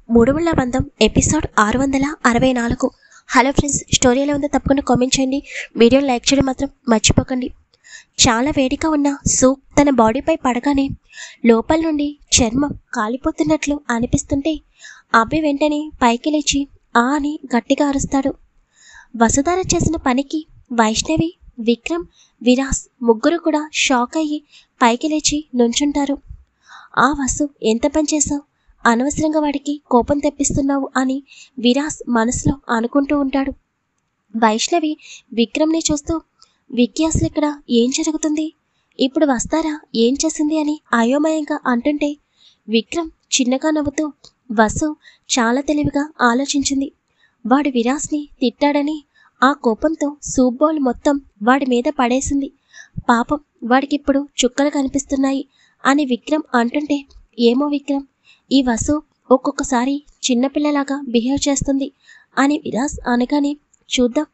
మూడుముళ్ళ బంధం episode 664. Hello friends, story ఎలా ఉందో తప్పకుండా కామెంట్ చేయండి. వీడియోని లైక్ చేయడం మాత్రం మర్చిపోకండి. చాలా వేడిగా ఉన్న సూప్ తన బాడీపై పడగానే లోపల నుండి చర్మం కాలిపోతున్నట్లు అనిపిస్తుంటే అభి వెంటనే పైకి లేచి ఆ అని గట్టిగా అరుస్తాడు. వసుధార చేసిన పనికి వైష్ణవి, విక్రమ్, విరాస్ ముగ్గురు కూడా షాక్ అయ్యి పైకి లేచి నుంచుంటారు. ఆ వసు, ఎంత పని చేశావు, అనవసరంగా వాడికి కోపం తెప్పిస్తున్నావు అని విరాస్ మనసులో అనుకుంటూ ఉంటాడు. వైష్ణవి విక్రమ్ని చూస్తూ, విక్కీ అసలు ఇక్కడ ఏం జరుగుతుంది, ఇప్పుడు వస్తారా, ఏం చేసింది అని అయోమయంగా అంటుంటే విక్రమ్ చిన్నగా నవ్వుతూ, వసు చాలా తెలివిగా ఆలోచించింది. వాడు విరాస్ని తిట్టాడని ఆ కోపంతో సూప్ బౌల్ మొత్తం వాడి మీద పడేసింది. పాపం వాడికిప్పుడు చుక్కలు కనిపిస్తున్నాయి అని విక్రమ్ అంటుంటే, ఏమో విక్రమ్, ఈ వసు ఒక్కొక్కసారి చిన్నపిల్లలాగా బిహేవ్ చేస్తుంది అని విరాస్ అనగానే, చూద్దాం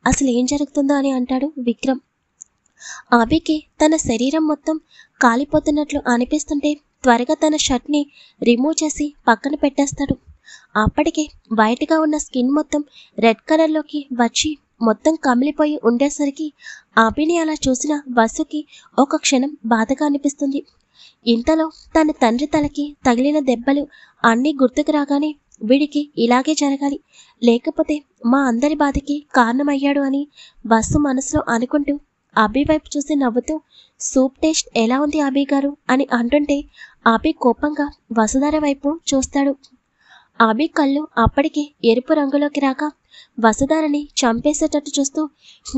అసలు ఏం జరుగుతుందో అని అంటాడు విక్రమ్. అభికి తన శరీరం మొత్తం కాలిపోతున్నట్లు అనిపిస్తుంటే త్వరగా తన షర్ట్ని రిమూవ్ చేసి పక్కన పెట్టేస్తాడు. అప్పటికే వైట్గా ఉన్న స్కిన్ మొత్తం రెడ్ కలర్లోకి వచ్చి మొత్తం కమిలిపోయి ఉండేసరికి అభిని అలా చూసిన వసుకి ఒక క్షణం బాధగా అనిపిస్తుంది. ఇంతలో తన తండ్రి తలకి తగిలిన దెబ్బలు అన్నీ గుర్తుకు రాగానే, వీడికి ఇలాగే జరగాలి, లేకపోతే మా అందరి బాధకి కారణమయ్యాడు అని వసు మనసులో అనుకుంటూ అభి వైపు చూసి నవ్వుతూ, సూప్ టేస్ట్ ఎలా ఉంది అభి గారు అని అంటుంటే అభి కోపంగా వసుధార వైపు చూస్తాడు. అభి కళ్ళు అప్పటికే ఎరుపు రంగులోకి రాక వసుధారని చంపేసేటట్టు చూస్తూ,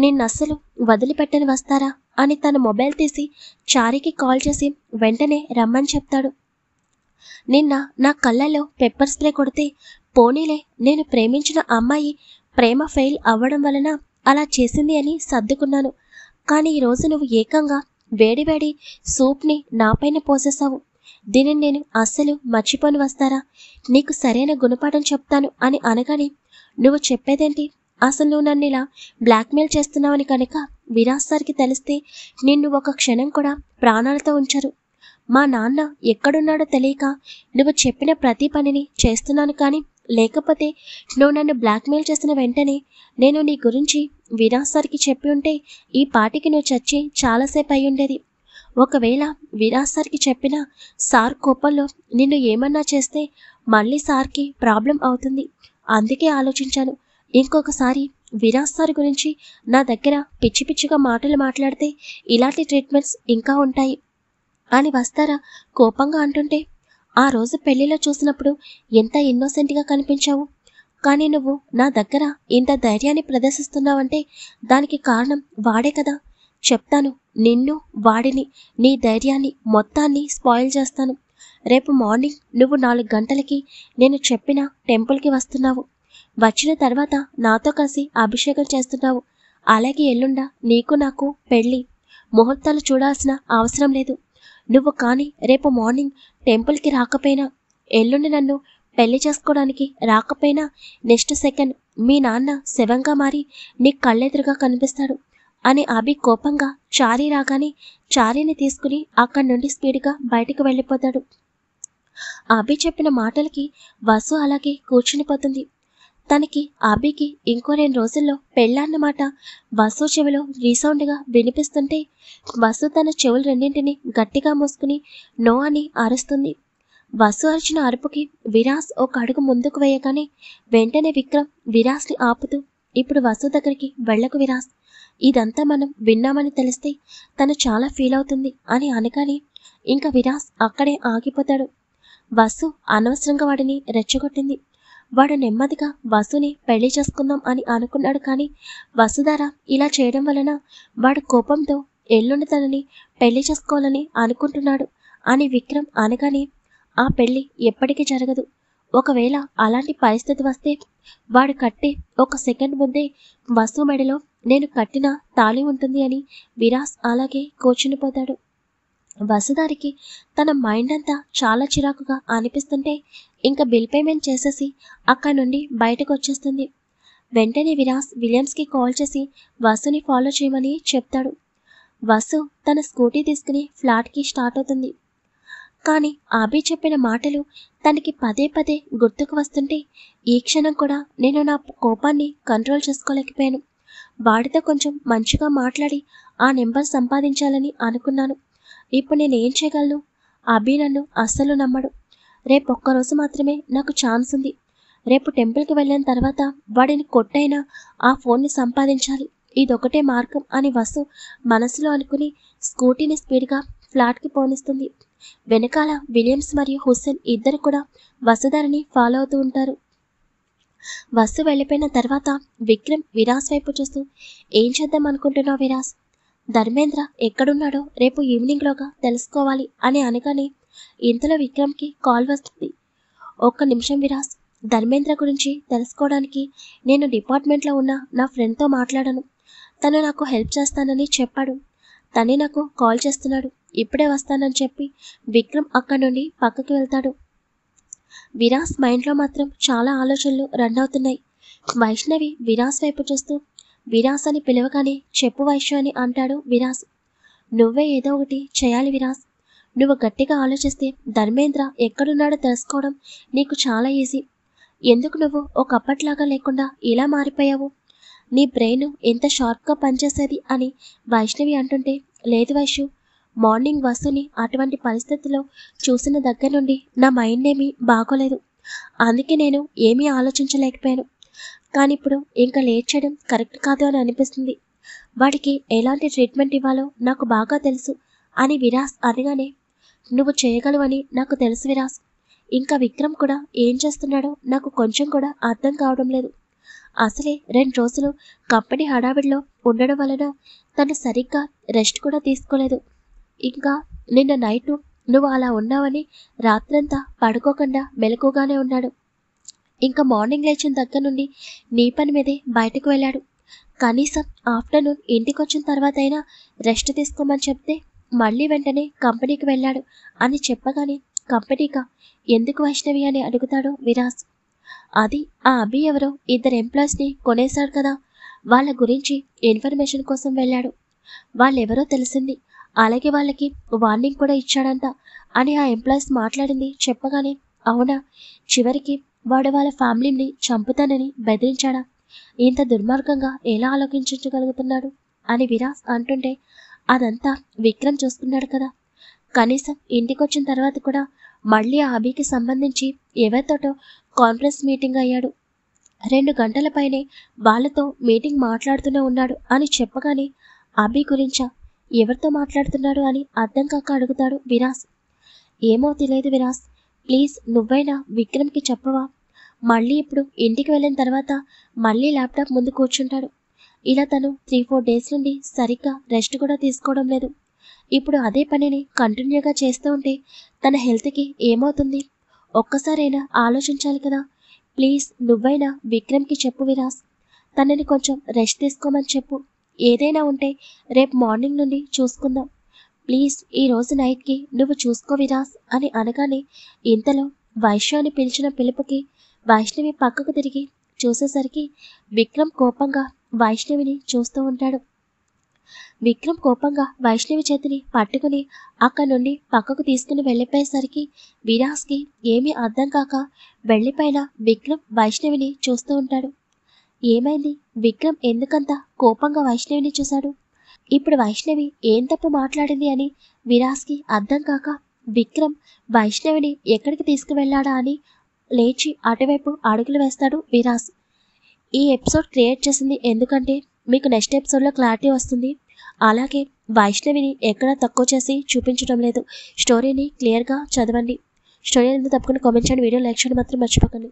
నిన్నస్సలు వదిలిపెట్టని వస్తారా అని తన మొబైల్ తీసి చారికి కాల్ చేసి వెంటనే రమ్మని చెప్తాడు. నిన్న నా కళ్ళల్లో పెప్పర్ స్ప్రే కొడితే పోనీలే, నేను ప్రేమించిన అమ్మాయి ప్రేమ ఫెయిల్ అవ్వడం వలన అలా చేసింది అని సర్దుకున్నాను. కానీ ఈరోజు నువ్వు ఏకంగా వేడివేడి సూప్ని నాపైన పోసేసావు. దీనిని నేను అస్సలు మర్చిపోని వస్తారా, నీకు సరైన గుణపాఠం చెప్తాను అని అనగానే, నువ్వు చెప్పేదేంటి, అసలు నువ్వు నన్ను ఇలా బ్లాక్మెయిల్ చేస్తున్నావని కనుక విరాస్ సార్కి తెలిస్తే నిన్ను ఒక క్షణం కూడా ప్రాణాలతో ఉంచరు. మా నాన్న ఎక్కడున్నాడో తెలియక నువ్వు చెప్పిన ప్రతి పనిని చేస్తున్నాను, కానీ లేకపోతే నువ్వు నన్ను బ్లాక్మెయిల్ చేసిన వెంటనే నేను నీ గురించి విరాస్ సార్కి చెప్పి ఉంటే ఈ పాటికి నువ్వు చచ్చి చాలాసేపు అయి ఉండేది. ఒకవేళ విరాస్ సార్కి చెప్పినా సార్ కోపంలో నిన్ను ఏమన్నా చేస్తే మళ్ళీ సార్కి ప్రాబ్లం అవుతుంది. అందుకే ఆలోచించాను, ఇంకొకసారి విరాస్ సార్ గురించి నా దగ్గర పిచ్చి పిచ్చిగా మాటలు మాట్లాడితే ఇలాంటి ట్రీట్మెంట్స్ ఇంకా ఉంటాయి అని వస్తారా కోపంగా అంటుంటే, ఆ రోజు పెళ్లిలో చూసినప్పుడు ఎంత ఇన్నోసెంట్గా కనిపించావు, కానీ నువ్వు నా దగ్గర ఇంత ధైర్యాన్ని ప్రదర్శిస్తున్నావంటే దానికి కారణం వాడే కదా. చెప్తాను, నిన్ను వాడిని నీ ధైర్యాన్ని మొత్తాన్ని స్పాయిల్ చేస్తాను. రేపు మార్నింగ్ నువ్వు 4 గంటలకి నేను చెప్పిన టెంపుల్కి వస్తున్నావు. వచ్చిన తర్వాత నాతో కలిసి అభిషేకం చేస్తున్నావు. అలాగే ఎల్లుండా నీకు నాకు పెళ్ళి, ముహూర్తాలు చూడాల్సిన అవసరం లేదు. నువ్వు కానీ రేపు మార్నింగ్ టెంపుల్కి రాకపోయినా, ఎల్లుండి నన్ను పెళ్లి చేసుకోవడానికి రాకపోయినా, నెక్స్ట్ సెకండ్ మీ నాన్న శవంగా మారి నీ కళ్ళెదురుగా కనిపిస్తాడు అని అభి కోపంగా చారీ రాగానే చారీని తీసుకుని అక్కడి నుండి స్పీడ్గా బయటకు వెళ్ళిపోతాడు. అభి చెప్పిన మాటలకి వసు అలాగే కూర్చునిపోతుంది. తనకి అభికి ఇంకో 2 రోజుల్లో పెళ్ళాన్నమాట వసు చెవిలో రీసౌండ్గా వినిపిస్తుంటే వసు తన చెవులు రెండింటిని గట్టిగా మూసుకుని నో అని అరుస్తుంది. వసు అరిచిన అరుపుకి విరాస్ ఒక అడుగు ముందుకు వేయగానే వెంటనే విక్రమ్ విరాస్ని ఆపుతూ, ఇప్పుడు వసు దగ్గరికి వెళ్ళకు విరాస్, ఇదంతా మనం విన్నామని తెలిస్తే తను చాలా ఫీల్ అవుతుంది అని అనగానే ఇంకా విరాస్ అక్కడే ఆగిపోతాడు. వసు అనవసరంగా వాడిని రెచ్చగొట్టింది. వాడు నెమ్మదిగా వసుని పెళ్లి చేసుకుందాం అని అనుకున్నాడు, కానీ వసుధార ఇలా చేయడం వలన వాడు కోపంతో ఎల్లుండి తనని పెళ్లి చేసుకోవాలని అనుకుంటున్నాడు అని విక్రమ్ అనగానే, ఆ పెళ్లి ఎప్పటికీ జరగదు. ఒకవేళ అలాంటి పరిస్థితి వస్తే వాడు కట్టే ఒక సెకండ్ ముందే వసు మెడలో నేను కట్టిన తాళి ఉంటుంది అని విరాస్ అలాగే కూర్చునిపోతాడు. వసుధారికి తన మైండ్ అంతా చాలా చిరాకుగా అనిపిస్తుంటే ఇంకా బిల్ పేమెంట్ చేసేసి అక్కడి నుండి బయటకు వచ్చేస్తుంది. వెంటనే విరాస్ విలియమ్స్కి కాల్ చేసి వసుని ఫాలో చేయమని చెప్తాడు. వసు తన స్కూటీ తీసుకుని ఫ్లాట్కి స్టార్ట్ అవుతుంది. కానీ అభి చెప్పిన మాటలు తనకి పదే పదే గుర్తుకు వస్తుంటే ఈ క్షణం కూడా నేను నా కోపాన్ని కంట్రోల్ చేసుకోలేకపోయాను. వాడితో కొంచెం మంచిగా మాట్లాడి ఆ నెంబర్ సంపాదించాలని అనుకున్నాను. ఇప్పుడు నేను ఏం చేయగలను? అభి నన్ను అస్సలు నమ్మడు. రేపు ఒక్కరోజు మాత్రమే నాకు ఛాన్స్ ఉంది. రేపు టెంపుల్కి వెళ్ళిన తర్వాత వాడిని కొట్టైనా ఆ ఫోన్ని సంపాదించాలి. ఇదొకటే మార్గం అని వసు మనసులో అనుకుని స్కూటీని స్పీడ్గా ఫ్లాట్కి పోనిస్తుంది. వెనకాల విలియమ్స్ మరియు హుస్సేన్ ఇద్దరు కూడా వసుధారిని ఫాలో అవుతూ ఉంటారు. వసు వెళ్ళిపోయిన తర్వాత విక్రమ్ విరాస్ వైపు చూస్తూ, ఏం చేద్దాం అనుకుంటున్నావు విరాస్? ధర్మేంద్ర ఎక్కడున్నాడో రేపు ఈవినింగ్లోగా తెలుసుకోవాలి అని అనగానే ఇంతలో విక్రమ్కి కాల్ వస్తుంది. ఒక్క నిమిషం విరాస్, ధర్మేంద్ర గురించి తెలుసుకోవడానికి నేను డిపార్ట్మెంట్లో ఉన్న నా ఫ్రెండ్తో మాట్లాడాను. తను నాకు హెల్ప్ చేస్తానని చెప్పాడు. తనే నాకు కాల్ చేస్తున్నాడు. ఇప్పుడే వస్తానని చెప్పి విక్రమ్ అక్కడి నుండి పక్కకి వెళ్తాడు. విరాస్ మైండ్లో మాత్రం చాలా ఆలోచనలు రన్ అవుతున్నాయి. వైష్ణవి విరాస్ వైపు చూస్తూ విరాస్ అని పిలవగానే చెప్పు వైష్ణవి అని అంటాడు విరాస్. నువ్వే ఏదో ఒకటి చేయాలి విరాస్. నువ్వు గట్టిగా ఆలోచిస్తే ధర్మేంద్ర ఎక్కడున్నాడో తెలుసుకోవడం నీకు చాలా ఈజీ. ఎందుకు నువ్వు ఒకప్పట్లాగా లేకుండా ఇలా మారిపోయావు? నీ బ్రెయిన్ ఎంత షార్ప్గా పనిచేసేది అని వైష్ణవి అంటుంటే, లేదు వైషు, మార్నింగ్ వసుని అటువంటి పరిస్థితుల్లో చూసిన దగ్గర నుండి నా మైండ్ ఏమీ బాగోలేదు. అందుకే నేను ఏమీ ఆలోచించలేకపోయాను. కానీ ఇప్పుడు ఇంకా లేట్ చేయడం కరెక్ట్ కాదు అని అనిపిస్తుంది. వాడికి ఎలాంటి ట్రీట్మెంట్ ఇవ్వాలో నాకు బాగా తెలుసు అని విరాస్ అనగానే, నువ్వు చేయగలవని నాకు తెలుసు విరాస్. ఇంకా విక్రమ్ కూడా ఏం చేస్తున్నాడో నాకు కొంచెం కూడా అర్థం కావడం లేదు. అసలే 2 రోజులు కంపెనీ హడావిడిలో ఉండడం వలన తను సరిగ్గా రెస్ట్ కూడా తీసుకోలేదు. ఇంకా నిన్న నైట్ నువ్వు అలా ఉన్నావని రాత్రంతా పడుకోకుండా మెలకుగానే ఉన్నాడు. ఇంకా మార్నింగ్ లేచిన దగ్గర నుండి నీ పని మీదే బయటకు వెళ్ళాడు. కనీసం ఆఫ్టర్నూన్ ఇంటికి వచ్చిన తర్వాత అయినా రెస్ట్ తీసుకోమని చెప్తే మళ్ళీ వెంటనే కంపెనీకి వెళ్ళాడు అని చెప్పగానే, కంపెనీకా? ఎందుకు వైష్ణవి అని అడుగుతాడు విరాస్. అది ఆ అభి ఎవరో 2 ఎంప్లాయీస్ని కొనేశాడు కదా, వాళ్ళ గురించి ఇన్ఫర్మేషన్ కోసం వెళ్ళాడు. వాళ్ళెవరో తెలిసింది. అలాగే వాళ్ళకి వార్నింగ్ కూడా ఇచ్చాడంట అని ఆ ఎంప్లాయీస్ మాట్లాడింది చెప్పగానే, అవునా, చివరికి వాడు వాళ్ళ ఫ్యామిలీని చంపుతానని బెదిరించాడా? ఇంత దుర్మార్గంగా ఎలా ఆలోచించగలుగుతున్నాడు అని విరాస్ అంటుంటే, అదంతా విక్రమ్ చూస్తున్నాడు కదా. కనీసం ఇంటికొచ్చిన తర్వాత కూడా మళ్ళీ ఆ అభికి సంబంధించి ఎవరితోటో కాన్ఫరెన్స్ మీటింగ్ అయ్యాడు. 2 గంటల పైనే వాళ్ళతో మీటింగ్ మాట్లాడుతూనే ఉన్నాడు అని చెప్పగానే, అభి గురించా? ఎవరితో మాట్లాడుతున్నాడు అని అర్థం కాక అడుగుతాడు విరాస్. ఏమో తెలియదు విరాస్, ప్లీజ్ నువ్వైనా విక్రమ్కి చెప్పవా? మళ్ళీ ఇప్పుడు ఇంటికి వెళ్ళిన తర్వాత మళ్ళీ ల్యాప్టాప్ ముందు కూర్చుంటాడు. ఇలా తను 3-4 డేస్ నుండి సరిగ్గా రెస్ట్ కూడా తీసుకోవడం లేదు. ఇప్పుడు అదే పనిని కంటిన్యూగా చేస్తూ ఉంటే తన హెల్త్కి ఏమవుతుంది? ఒక్కసారైనా ఆలోచించాలి కదా. ప్లీజ్ నువ్వైనా విక్రమ్కి చెప్పు విరాస్. తనని కొంచెం రెస్ట్ తీసుకోమని చెప్పు. ఏదైనా ఉంటే రేపు మార్నింగ్ నుండి చూసుకుందాం. ప్లీజ్ ఈరోజు నైట్కి నువ్వు చూసుకో విరాస్ అని అనగానే, ఇంతలో వైష్ణవి అని పిలిచిన పిలుపుకి వైష్ణవి పక్కకు తిరిగి చూసేసరికి విక్రమ్ కోపంగా వైష్ణవిని చూస్తూ ఉంటాడు. విక్రమ్ కోపంగా వైష్ణవి చేతిని పట్టుకుని అక్కడి నుండి పక్కకు తీసుకుని వెళ్ళిపోయేసరికి విరాస్కి ఏమీ అర్థం కాక వెళ్ళిపోయిన విక్రమ్ వైష్ణవిని చూస్తూ ఉంటాడు. ఏమైంది? విక్రమ్ ఎందుకంత కోపంగా వైష్ణవిని చూశాడు? ఇప్పుడు వైష్ణవి ఏం తప్పు మాట్లాడింది అని విరాస్కి అర్థం కాక విక్రమ్ వైష్ణవిని ఎక్కడికి తీసుకువెళ్ళాడా అని లేచి అటువైపు అడుగులు వేస్తాడు విరాస్. ఈ ఎపిసోడ్ క్రియేట్ చేసింది ఎందుకంటే మీకు నెక్స్ట్ ఎపిసోడ్లో క్లారిటీ వస్తుంది. అలాగే వైష్ణవిని ఎక్కడా తక్కువ చేసి చూపించడం లేదు. స్టోరీని క్లియర్గా చదవండి. స్టోరీ ఎందుకు తప్పకుండా కామెంట్ చేయండి. వీడియో లైక్ చేయడం మాత్రం మర్చిపోకండి.